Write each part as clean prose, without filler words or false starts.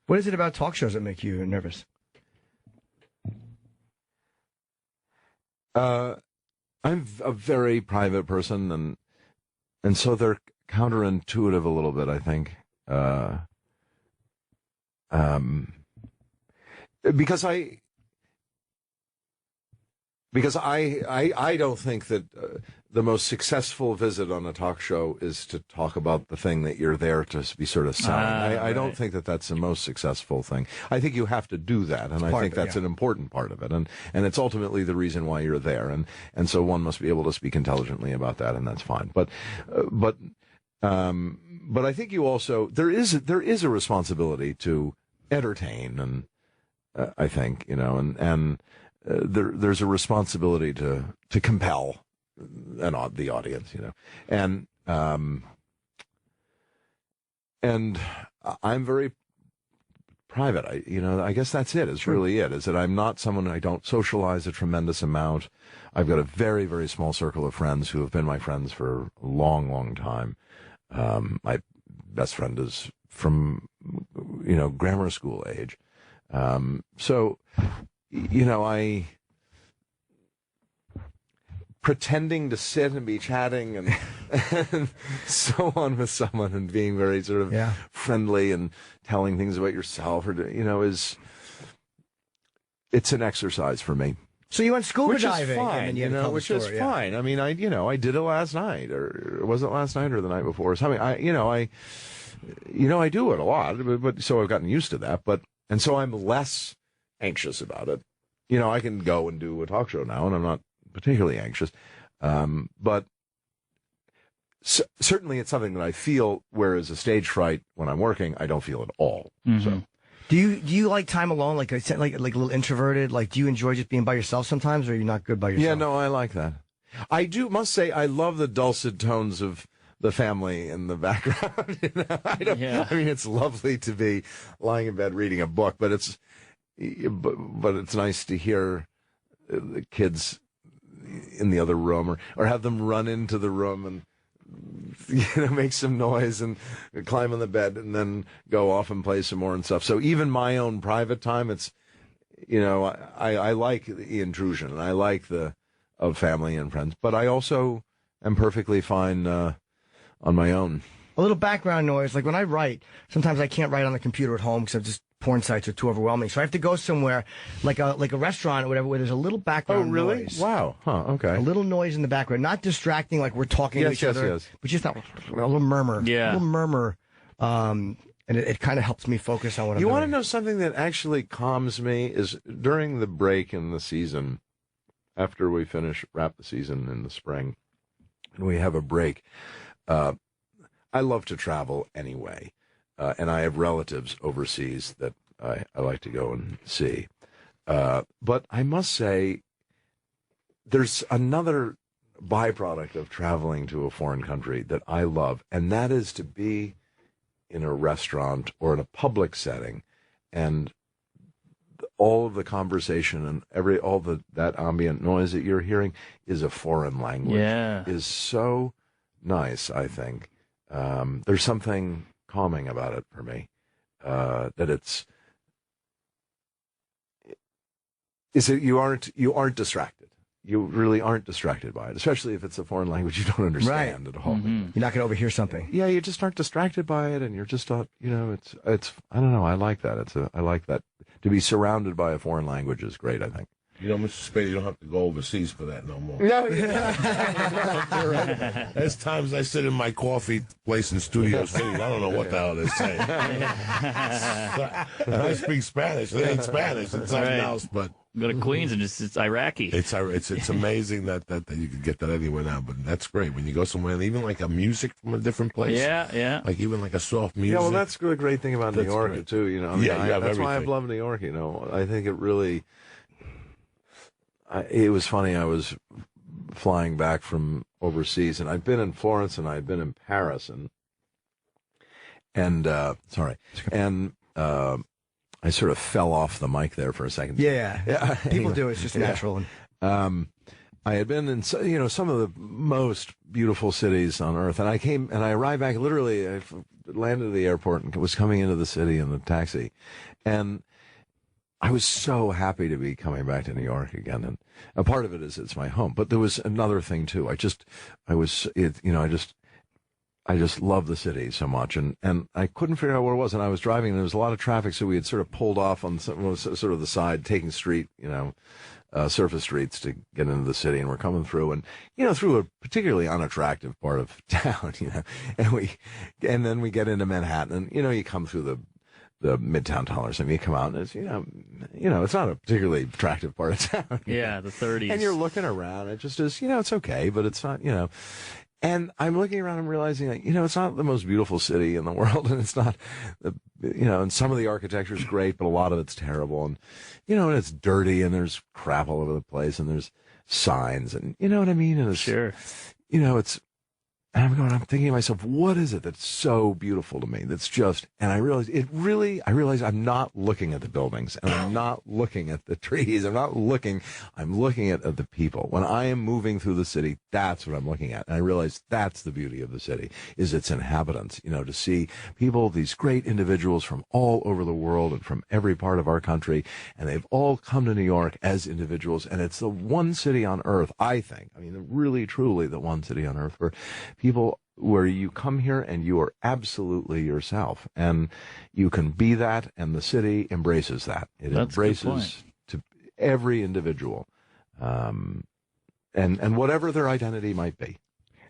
What is it about talk shows that make you nervous? I'm a very private person, and so they're counterintuitive a little bit, I think. Because I don't think that the most successful visit on a talk show is to talk about the thing that you're there to be sort of selling. I don't think that that's the most successful thing. I think you have to do that, and I think that's an important part of it, and it's ultimately the reason why you're there, and so one must be able to speak intelligently about that, and that's fine. But I think you also there is a responsibility to entertain, and I think and. There's a responsibility to compel the audience, and I'm very private. I guess that's it. It's really it. Is that I'm not someone. I don't socialize a tremendous amount. I've got a very, very small circle of friends who have been my friends for a long, long time. My best friend is from grammar school age. So. I pretending to sit and be chatting and so on with someone and being very sort of friendly and telling things about yourself it's an exercise for me. So you went scuba Which diving, is fine, and then you which is fine. I mean, I did it last night, or was it last night or the night before or something? I do it a lot, but so I've gotten used to that. And so I'm less anxious about it. I can go and do a talk show now, and I'm not particularly anxious. But certainly it's something that I feel, whereas a stage fright, when I'm working, I don't feel at all. Mm-hmm. So, do you like time alone? Like I said, like a little introverted. Like, do you enjoy just being by yourself sometimes, or are you not good by yourself? Yeah, no, I like that. I must say, I love the dulcet tones of the family in the background. I mean, it's lovely to be lying in bed reading a book, but it's nice to hear the kids in the other room or have them run into the room and make some noise and climb on the bed and then go off and play some more and stuff. So even my own private time, it's I like the intrusion and I like of family and friends, but I also am perfectly fine on my own. A little background noise, like when I write, sometimes I can't write on the computer at home because porn sites are too overwhelming. So I have to go somewhere, like a restaurant or whatever, where there's a little background noise. Wow. Huh, okay. A little noise in the background. Not distracting, like we're talking to each other. But just not a little murmur. Yeah. A little murmur. And it kind of helps me focus on what I'm doing. You want to know something that actually calms me is during the break in the season, after we wrap the season in the spring, and we have a break, I love to travel anyway. And I have relatives overseas that I like to go and see. But I must say, there's another byproduct of traveling to a foreign country that I love, and that is to be in a restaurant or in a public setting, and all of the conversation and that ambient noise that you're hearing is a foreign language. Yeah. Is so nice, I think. There's something calming about it for me, that you aren't distracted. You really aren't distracted by it, especially if it's a foreign language you don't understand at all. Mm-hmm. You're not going to overhear something. Yeah, you just aren't distracted by it, and you're just not. It's. I don't know. I like that. I like that. To be surrounded by a foreign language is great, I think. Mr. Spader, you don't have to go overseas for that no more. No. There's times I sit in my coffee place in Studio City. I don't know what the hell they're saying. And I speak Spanish. It ain't Spanish. It's something else. But go to Queens and it's Iraqi. It's amazing that you can get that anywhere now. But that's great when you go somewhere, and even like a music from a different place. Yeah. Like even like a soft music. Yeah, well, that's the great thing about New York too. That's why I've loved New York. I think it really. It was funny. I was flying back from overseas, and I'd been in Florence and I'd been in Paris, and I sort of fell off the mic there for a second. Yeah. People do. It's just natural. I had been in, some of the most beautiful cities on earth, and I arrived back. Literally, I landed at the airport and was coming into the city in the taxi, and I was so happy to be coming back to New York again. And a part of it is it's my home, but there was another thing too. I just love the city so much, and I couldn't figure out what it was. And I was driving, and there was a lot of traffic, so we had sort of pulled off on sort of the side, taking street, surface streets to get into the city, and we're coming through, and through a particularly unattractive part of town, and then we get into Manhattan, and you come through the Midtown Tunnel or something, you come out, and it's it's not a particularly attractive part of town. Yeah, the 30s. And you're looking around, it just is, it's okay, but it's not, And I'm looking around and realizing that, it's not the most beautiful city in the world, and it's not, and some of the architecture is great, but a lot of it's terrible, and, and it's dirty, and there's crap all over the place, and there's signs, and you know what I mean? And it's, sure. And I'm thinking to myself, what is it that's so beautiful to me? That's just, and I realize I'm not looking at the buildings, and I'm not looking at the trees. I'm looking at the people. When I am moving through the city, that's what I'm looking at. And I realize that's the beauty of the city, is its inhabitants, to see people, these great individuals from all over the world and from every part of our country. And they've all come to New York as individuals. And it's the one city on earth, I think, really, truly the one city on earth where you come here and you are absolutely yourself, and you can be that, and the city embraces that. It embraces to every individual, and whatever their identity might be.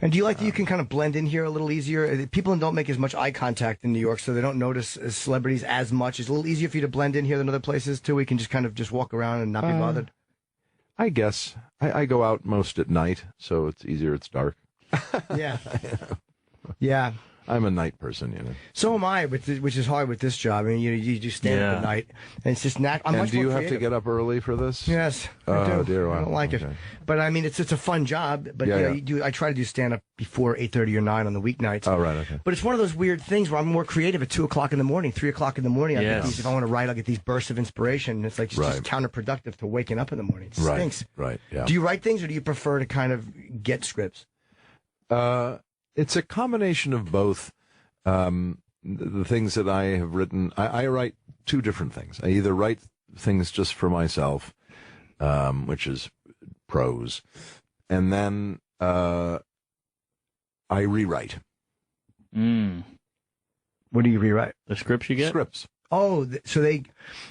And do you like that you can kind of blend in here a little easier? People don't make as much eye contact in New York, so they don't notice celebrities as much. It's a little easier for you to blend in here than other places too. We can just kind of just walk around and not be bothered. I guess I go out most at night, so it's easier. It's dark. Yeah. Yeah. I'm a night person, So am I, which is hard with this job. You just stand up at night, and it's just not. And do you have to get up early for this? Yes. Oh, dear. I don't like it. But it's a fun job. But I try to do stand up before 8:30 or 9 on the weeknights. Oh, right. Okay. But it's one of those weird things where I'm more creative at 2:00 in the morning, 3:00 in the morning. If I want to write, I'll get these bursts of inspiration. And it's like just counterproductive to waking up in the morning. It stinks. Right. Yeah. Do you write things, or do you prefer to kind of get scripts? It's a combination of both. The things that I have written, I write two different things. I either write things just for myself, which is prose, and then I rewrite. What do you rewrite? The scripts you get? Scripts. Oh, so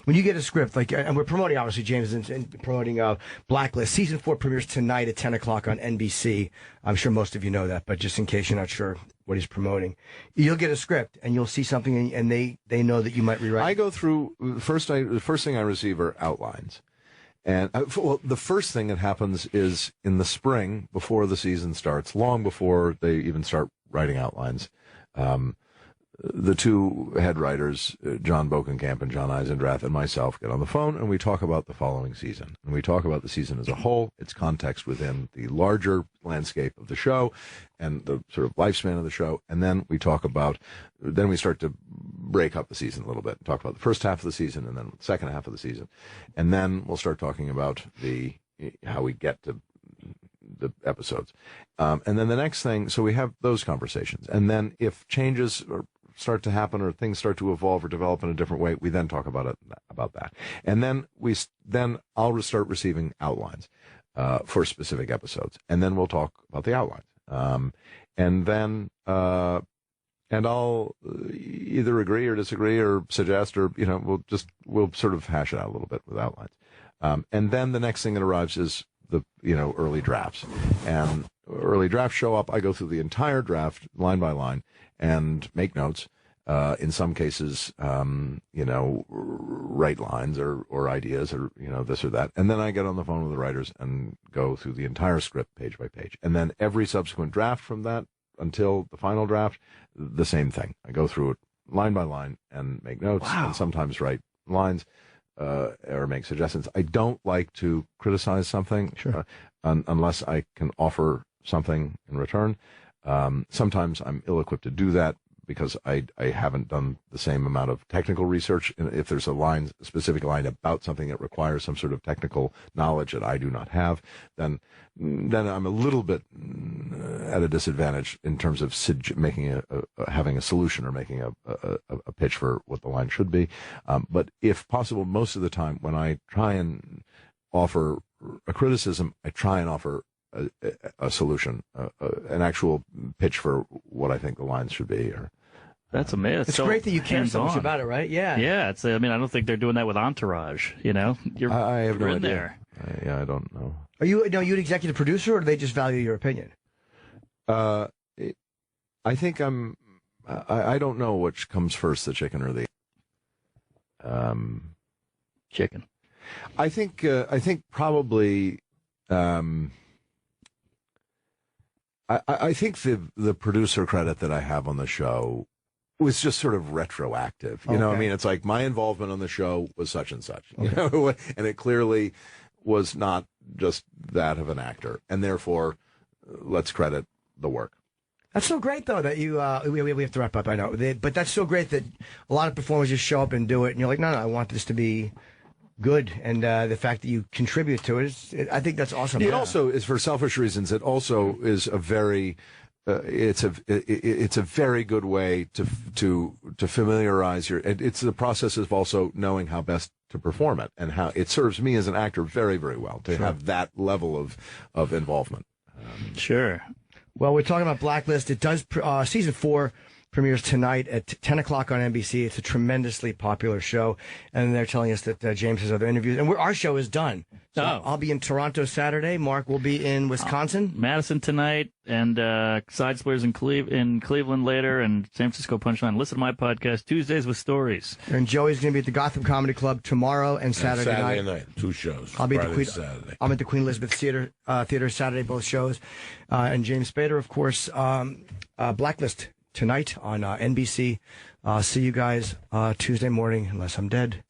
when you get a script, and we're promoting, obviously, James is promoting Blacklist. Season 4 premieres tonight at 10 o'clock on NBC. I'm sure most of you know that, but just in case you're not sure what he's promoting, you'll get a script, and you'll see something, and they know that you might rewrite. I go through, the first thing I receive are outlines. And the first thing that happens is in the spring, before the season starts, long before they even start writing outlines, the two head writers, John Bokenkamp and John Eisendrath, and myself get on the phone, and we talk about the following season. And we talk about the season as a whole, its context within the larger landscape of the show, and the sort of lifespan of the show. And then we start to break up the season a little bit, and talk about the first half of the season, and then the second half of the season. And then we'll start talking about how we get to the episodes. And then the next thing, so we have those conversations. And then if changes start to happen, or things start to evolve or develop in a different way, we then talk about that. And then I'll start receiving outlines for specific episodes, and then we'll talk about the outlines. And then and I'll either agree or disagree or suggest, or we'll sort of hash it out a little bit with outlines. And then the next thing that arrives is the early drafts. And early drafts show up. I go through the entire draft line by line and make notes. In some cases, write lines or ideas, or this or that. And then I get on the phone with the writers and go through the entire script page by page. And then every subsequent draft from that until the final draft, the same thing. I go through it line by line and make notes, and sometimes write lines or make suggestions. I don't like to criticize something unless I can offer something in return. Sometimes I'm ill-equipped to do that, because I haven't done the same amount of technical research. And if there's a specific line about something that requires some sort of technical knowledge that I do not have, then I'm a little bit at a disadvantage in terms of making having a solution or making a pitch for what the line should be. But if possible, most of the time when I try and offer a criticism, I try and offer a solution, an actual pitch for what I think the lines should be. That's amazing. It's great that you care so much about it, right? Yeah. Yeah. I don't think they're doing that with Entourage. I have no in idea. There. I don't know. Are you an executive producer, or do they just value your opinion? I think I don't know which comes first, the chicken or the chicken. I think probably. I think the producer credit that I have on the show was just sort of retroactive. You know what I mean? It's like my involvement on the show was such and such, you know, and it clearly was not just that of an actor, and therefore let's credit the work. That's so great, though, that you we have to wrap up, I know, but that's so great that a lot of performers just show up and do it, and you're like, no, I want this to be good, and the fact that you contribute to it, I think that's awesome. It also is, for selfish reasons, it also is a very it's a very good way to familiarize it's the process of also knowing how best to perform it, and how it serves me as an actor very, very well to have that level of involvement. Sure. Well, we're talking about Blacklist. It does season 4 premieres tonight at 10 o'clock on NBC. It's a tremendously popular show, and they're telling us that James has other interviews, and our show is done. So I'll be in Toronto Saturday. Mark will be in Wisconsin. Madison tonight, and Side Splitters in Cleveland later, and San Francisco Punchline. Listen to my podcast, Tuesdays with Stories. And Joey's going to be at the Gotham Comedy Club tomorrow and Saturday night. 2 shows. I'll be Friday, at Saturday. I'm at the Queen Elizabeth Theater Saturday, both shows. And James Spader, of course, Blacklist tonight on NBC. See you guys Tuesday morning, unless I'm dead.